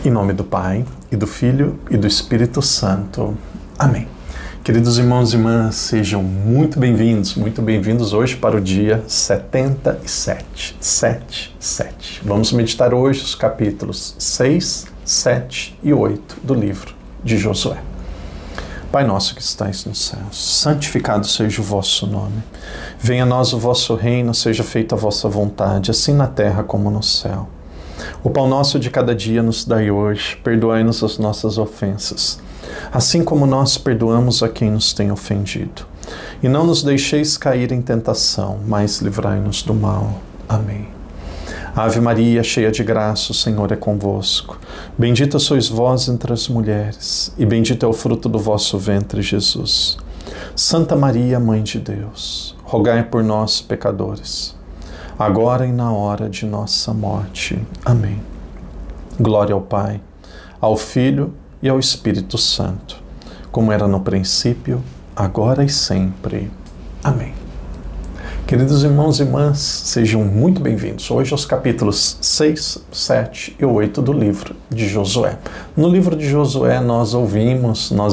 Em nome do Pai, e do Filho, e do Espírito Santo. Amém. Queridos irmãos e irmãs, sejam muito bem-vindos hoje para o dia 77. 7. Vamos meditar hoje os capítulos 6, 7 e 8 do livro de Josué. Pai nosso que estais nos céus, santificado seja o vosso nome. Venha a nós o vosso reino, seja feita a vossa vontade, assim na terra como no céu. O pão nosso de cada dia nos dai hoje, perdoai-nos as nossas ofensas, assim como nós perdoamos a quem nos tem ofendido. E não nos deixeis cair em tentação, mas livrai-nos do mal. Amém. Ave Maria, cheia de graça, o Senhor é convosco. Bendita sois vós entre as mulheres, e bendito é o fruto do vosso ventre, Jesus. Santa Maria, Mãe de Deus, rogai por nós, pecadores, agora e na hora de nossa morte. Amém. Glória ao Pai, ao Filho e ao Espírito Santo, como era no princípio, agora e sempre. Amém. Queridos irmãos e irmãs, sejam muito bem-vindos hoje aos capítulos 6, 7 e 8 do livro de Josué. No livro de Josué nós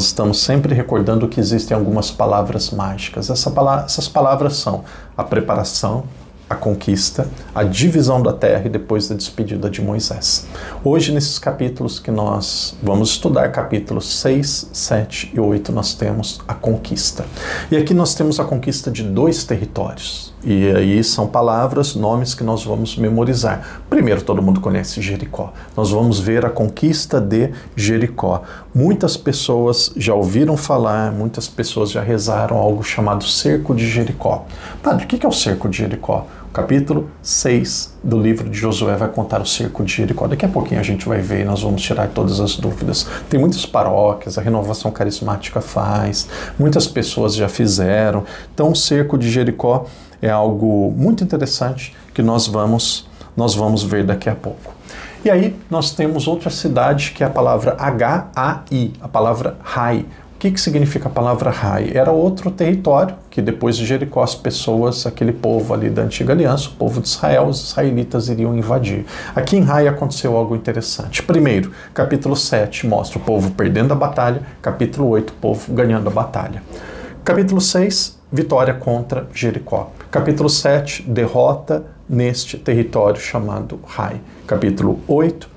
estamos sempre recordando que existem algumas palavras mágicas. Essas palavras são a preparação, a conquista, a divisão da terra e depois a despedida de Moisés. Hoje, nesses capítulos que nós vamos estudar, capítulos 6, 7 e 8, nós temos a conquista. E aqui nós temos a conquista de 2 territórios. E aí são palavras, nomes que nós vamos memorizar. Primeiro, todo mundo conhece Jericó. Nós vamos ver a conquista de Jericó. Muitas pessoas já ouviram falar, muitas pessoas já rezaram algo chamado Cerco de Jericó. Padre, o que é o Cerco de Jericó? O capítulo 6 do livro de Josué vai contar o Cerco de Jericó. Daqui a pouquinho a gente vai ver e nós vamos tirar todas as dúvidas. Tem muitas paróquias, a Renovação Carismática faz, muitas pessoas já fizeram. Então o Cerco de Jericó é algo muito interessante que nós vamos ver daqui a pouco. E aí nós temos outra cidade que é a palavra H-A-I, a palavra Hai. O que significa a palavra Hai? Era outro território que depois de Jericó as pessoas, aquele povo ali da antiga aliança, o povo de Israel, os israelitas iriam invadir. Aqui em Hai aconteceu algo interessante. Primeiro, capítulo 7 mostra o povo perdendo a batalha, capítulo 8, o povo ganhando a batalha. Capítulo 6, vitória contra Jericó. Capítulo 7, derrota neste território chamado Hai. Capítulo 8,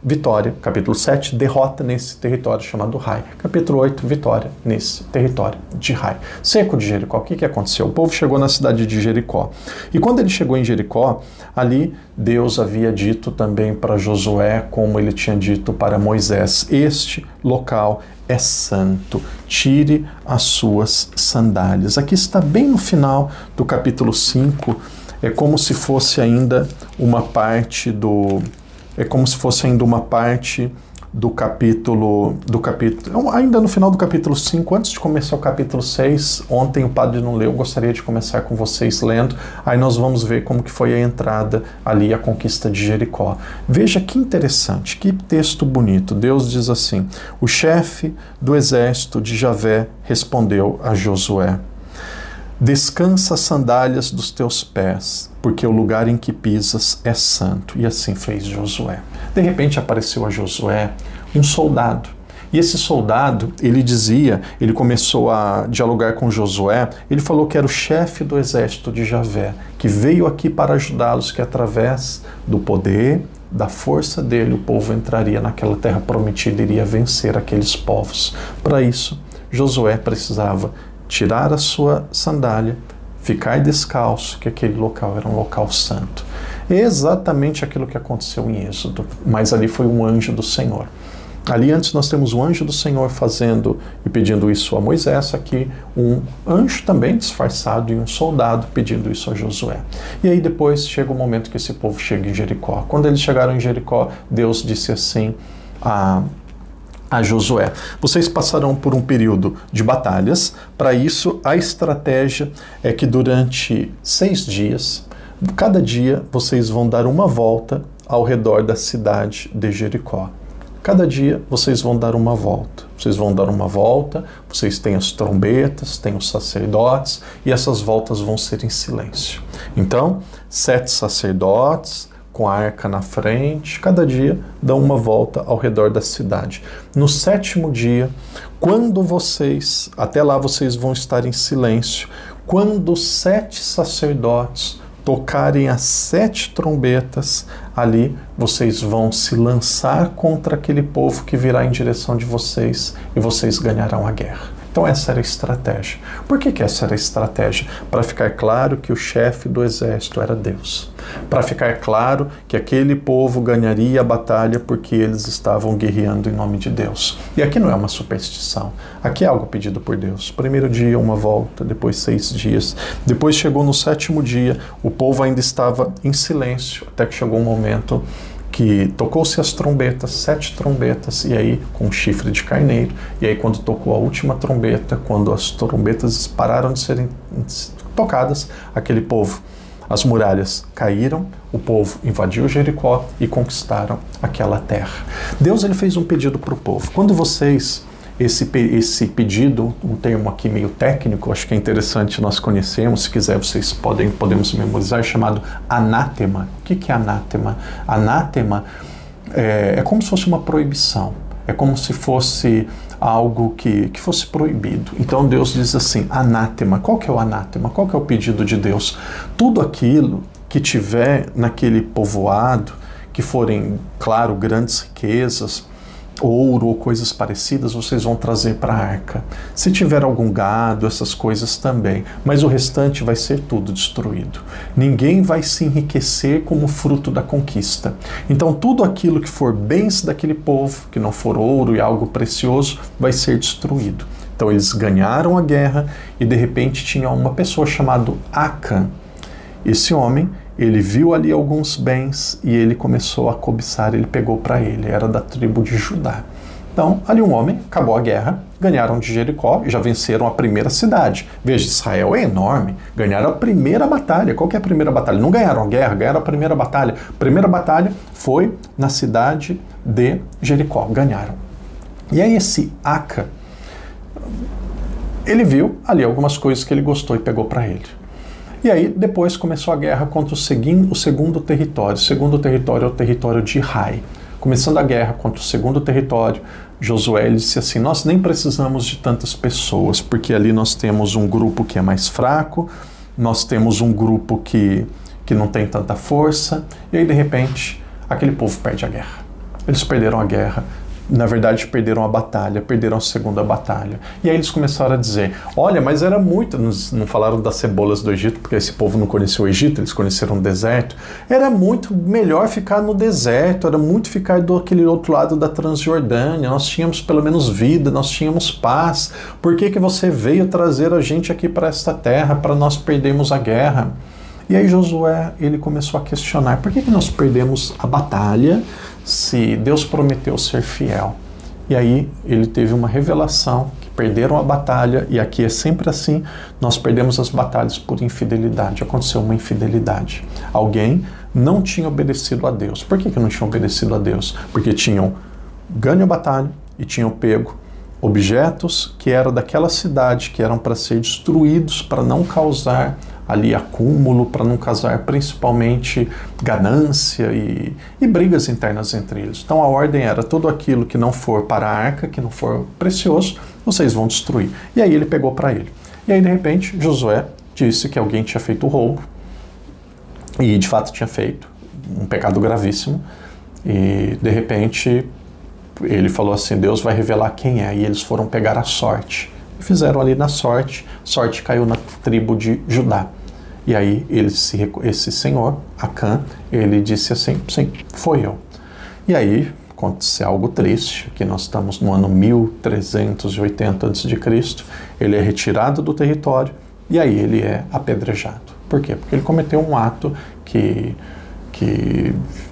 vitória. Capítulo 7, derrota nesse território chamado Hai. Capítulo 8, vitória nesse território de Hai. Cerco de Jericó. O que aconteceu? O povo chegou na cidade de Jericó. E quando ele chegou em Jericó, ali Deus havia dito também para Josué, como ele tinha dito para Moisés: este local é santo, tire as suas sandálias. Aqui está bem no final do capítulo 5, é como se fosse ainda uma parte do capítulo, ainda no final do capítulo 5, antes de começar o capítulo 6, ontem o padre não leu, gostaria de começar com vocês lendo, aí nós vamos ver como que foi a entrada ali, a conquista de Jericó. Veja que interessante, que texto bonito. Deus diz assim: o chefe do exército de Javé respondeu a Josué: descansa as sandálias dos teus pés, porque o lugar em que pisas é santo. E assim fez Josué. De repente apareceu a Josué um soldado. E esse soldado, ele começou a dialogar com Josué, ele falou que era o chefe do exército de Javé, que veio aqui para ajudá-los, que através do poder, da força dele, o povo entraria naquela terra prometida e iria vencer aqueles povos. Para isso, Josué precisava tirar a sua sandália, ficar descalço, que aquele local era um local santo. É exatamente aquilo que aconteceu em Êxodo, mas ali foi um anjo do Senhor. Ali antes nós temos o anjo do Senhor fazendo e pedindo isso a Moisés, aqui um anjo também disfarçado e um soldado pedindo isso a Josué. E aí depois chega o momento que esse povo chega em Jericó. Quando eles chegaram em Jericó, Deus disse assim a Josué: vocês passarão por um período de batalhas. Para isso, a estratégia é que durante 6 dias, cada dia vocês vão dar uma volta ao redor da cidade de Jericó. Cada dia vocês vão dar uma volta. Vocês vão dar uma volta, vocês têm as trombetas, têm os sacerdotes, e essas voltas vão ser em silêncio. Então, 7 sacerdotes com a arca na frente, cada dia dão uma volta ao redor da cidade. No 7º dia, quando vocês, até lá vocês vão estar em silêncio, quando os 7 sacerdotes tocarem as 7 trombetas, ali vocês vão se lançar contra aquele povo que virá em direção de vocês e vocês ganharão a guerra. Então essa era a estratégia. Por que essa era a estratégia? Para ficar claro que o chefe do exército era Deus. Para ficar claro que aquele povo ganharia a batalha porque eles estavam guerreando em nome de Deus. E aqui não é uma superstição. Aqui é algo pedido por Deus. Primeiro dia, uma volta, depois 6 dias. Depois chegou no 7º dia, o povo ainda estava em silêncio, até que chegou um momento que tocou-se as trombetas, 7 trombetas, e aí com um chifre de carneiro, e aí quando tocou a última trombeta, quando as trombetas pararam de serem tocadas, aquele povo, as muralhas caíram, o povo invadiu Jericó e conquistaram aquela terra. Deus ele fez um pedido para o povo. Quando vocês, esse pedido, um termo aqui meio técnico, acho que é interessante nós conhecermos, se quiser vocês podemos memorizar, chamado anátema. O que é anátema? Anátema é como se fosse uma proibição, é como se fosse algo que fosse proibido. Então Deus diz assim, anátema. Qual que é o anátema? Qual que é o pedido de Deus? Tudo aquilo que tiver naquele povoado, que forem, claro, grandes riquezas, ouro ou coisas parecidas, vocês vão trazer para a arca. Se tiver algum gado, essas coisas também, mas o restante vai ser tudo destruído. Ninguém vai se enriquecer como fruto da conquista. Então tudo aquilo que for bens daquele povo, que não for ouro e algo precioso, vai ser destruído. Então eles ganharam a guerra e de repente tinha uma pessoa chamada Acã. Esse homem, ele viu ali alguns bens e ele começou a cobiçar, ele pegou para ele, era da tribo de Judá. Então, ali um homem, acabou a guerra, ganharam de Jericó e já venceram a primeira cidade. Veja, Israel é enorme, ganharam a primeira batalha. Qual que é a primeira batalha? Não ganharam a guerra, ganharam a primeira batalha. A primeira batalha foi na cidade de Jericó, ganharam. E aí esse Acã, ele viu ali algumas coisas que ele gostou e pegou para ele. E aí depois começou a guerra contra o segundo território. O segundo território é o território de Ai. Começando a guerra contra o segundo território, Josué disse assim, nós nem precisamos de tantas pessoas, porque ali nós temos um grupo que é mais fraco, nós temos um grupo que não tem tanta força, e aí de repente aquele povo perde a guerra. Eles perderam a guerra. Na verdade, perderam a batalha, perderam a segunda batalha. E aí eles começaram a dizer, olha, mas era muito... Não falaram das cebolas do Egito, porque esse povo não conheceu o Egito, eles conheceram o deserto. Era muito melhor ficar no deserto, era muito ficar do aquele outro lado da Transjordânia. Nós tínhamos pelo menos vida, nós tínhamos paz. Por que você veio trazer a gente aqui para esta terra, para nós perdermos a guerra? E aí Josué, ele começou a questionar, por que nós perdemos a batalha se Deus prometeu ser fiel? E aí ele teve uma revelação que perderam a batalha, e aqui é sempre assim, nós perdemos as batalhas por infidelidade. Aconteceu uma infidelidade. Alguém não tinha obedecido a Deus. Por que não tinha obedecido a Deus? Porque tinham ganho a batalha e tinham pego objetos que eram daquela cidade, que eram para ser destruídos, para não causar ali acúmulo, para não causar principalmente ganância e brigas internas entre eles. Então a ordem era, tudo aquilo que não for para a arca, que não for precioso, vocês vão destruir. E aí ele pegou para ele. E aí de repente Josué disse que alguém tinha feito o roubo, e de fato tinha feito, um pecado gravíssimo, e de repente ele falou assim, Deus vai revelar quem é, e eles foram pegar a sorte. E fizeram ali na sorte caiu na tribo de Judá. E aí esse senhor, Acã, ele disse assim, sim, foi eu. E aí acontece algo triste, que nós estamos no ano 1380 a.C., ele é retirado do território e aí ele é apedrejado. Por quê? Porque ele cometeu um ato que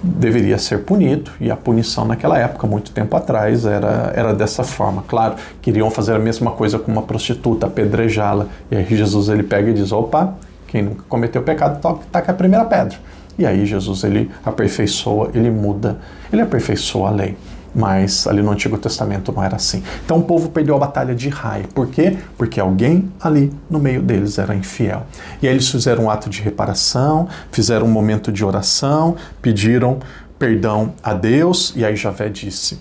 deveria ser punido, e a punição naquela época, muito tempo atrás, era dessa forma. Claro, queriam fazer a mesma coisa com uma prostituta, apedrejá-la, e aí Jesus ele pega e diz, opa, quem nunca cometeu pecado, taca a primeira pedra. E aí Jesus ele aperfeiçoa, ele muda, ele aperfeiçoa a lei. mas ali no Antigo Testamento não era assim. Então o povo perdeu a batalha de Ai. Por quê? Porque alguém ali no meio deles era infiel. E aí eles fizeram um ato de reparação, fizeram um momento de oração, pediram perdão a Deus, e aí Javé disse: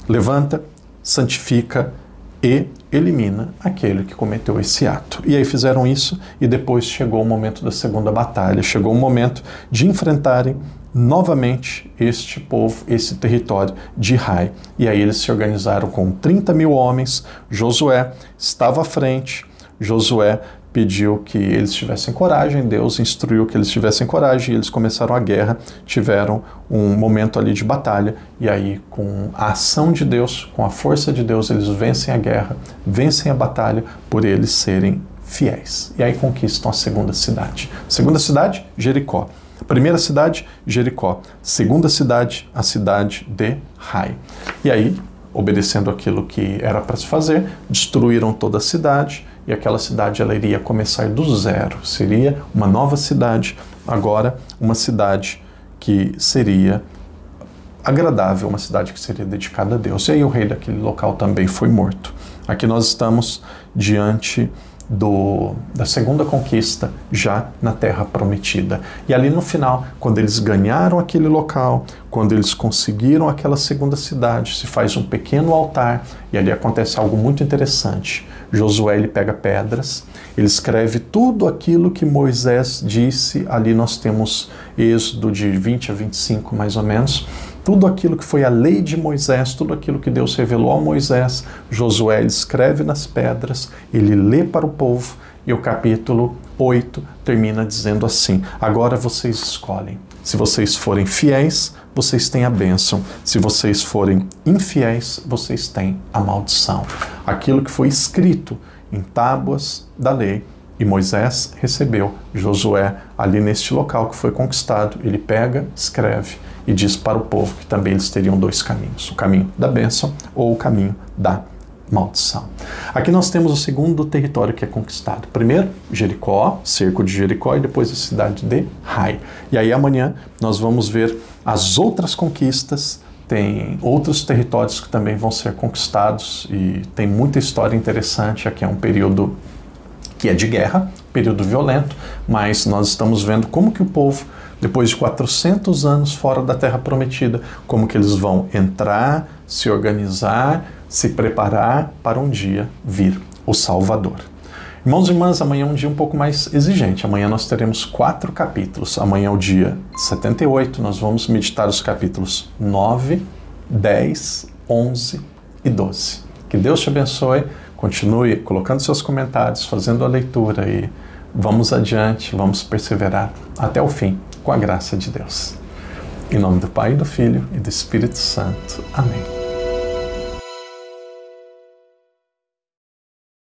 levanta, santifica e elimina aquele que cometeu esse ato. E aí fizeram isso, e depois chegou o momento da segunda batalha, chegou o momento de enfrentarem novamente este povo, esse território de Ai. E aí eles se organizaram com 30 mil homens, Josué estava à frente, Josué pediu que eles tivessem coragem, Deus instruiu que eles tivessem coragem, e eles começaram a guerra, tiveram um momento ali de batalha, e aí com a ação de Deus, com a força de Deus, eles vencem a guerra, vencem a batalha, por eles serem fiéis. E aí conquistam a segunda cidade. Segunda cidade, Jericó. Primeira cidade, Jericó. Segunda cidade, a cidade de Ai. E aí, obedecendo aquilo que era para se fazer, destruíram toda a cidade, e aquela cidade ela iria começar do zero. Seria uma nova cidade, agora uma cidade que seria agradável, uma cidade que seria dedicada a Deus. E aí o rei daquele local também foi morto. Aqui nós estamos diante da segunda conquista já na Terra Prometida. E ali no final, quando eles ganharam aquele local, quando eles conseguiram aquela segunda cidade, se faz um pequeno altar, e ali acontece algo muito interessante. Josué, ele pega pedras, ele escreve tudo aquilo que Moisés disse. Ali nós temos Êxodo de 20 a 25 mais ou menos. Tudo aquilo que foi a lei de Moisés, tudo aquilo que Deus revelou a Moisés, Josué ele escreve nas pedras, ele lê para o povo, e o capítulo 8 termina dizendo assim: agora vocês escolhem. Se vocês forem fiéis, vocês têm a bênção. Se vocês forem infiéis, vocês têm a maldição. Aquilo que foi escrito em tábuas da lei, e Moisés recebeu, Josué, ali neste local que foi conquistado, ele pega, escreve e diz para o povo que também eles teriam dois caminhos: o caminho da bênção ou o caminho da maldição. Aqui nós temos o segundo território que é conquistado. Primeiro, Jericó, cerco de Jericó, e depois a cidade de Ai. E aí amanhã nós vamos ver as outras conquistas. Tem outros territórios que também vão ser conquistados, e tem muita história interessante. Aqui é um período que é de guerra, período violento, mas nós estamos vendo como que o povo, depois de 400 anos fora da Terra Prometida, como que eles vão entrar, se organizar, se preparar para um dia vir o Salvador. Irmãos e irmãs, amanhã é um dia um pouco mais exigente. Amanhã nós teremos 4 capítulos. Amanhã é o dia 78, nós vamos meditar os capítulos 9, 10, 11 e 12. Que Deus te abençoe, continue colocando seus comentários, fazendo a leitura, e vamos adiante, vamos perseverar até o fim, com a graça de Deus. Em nome do Pai, do Filho e do Espírito Santo. Amém.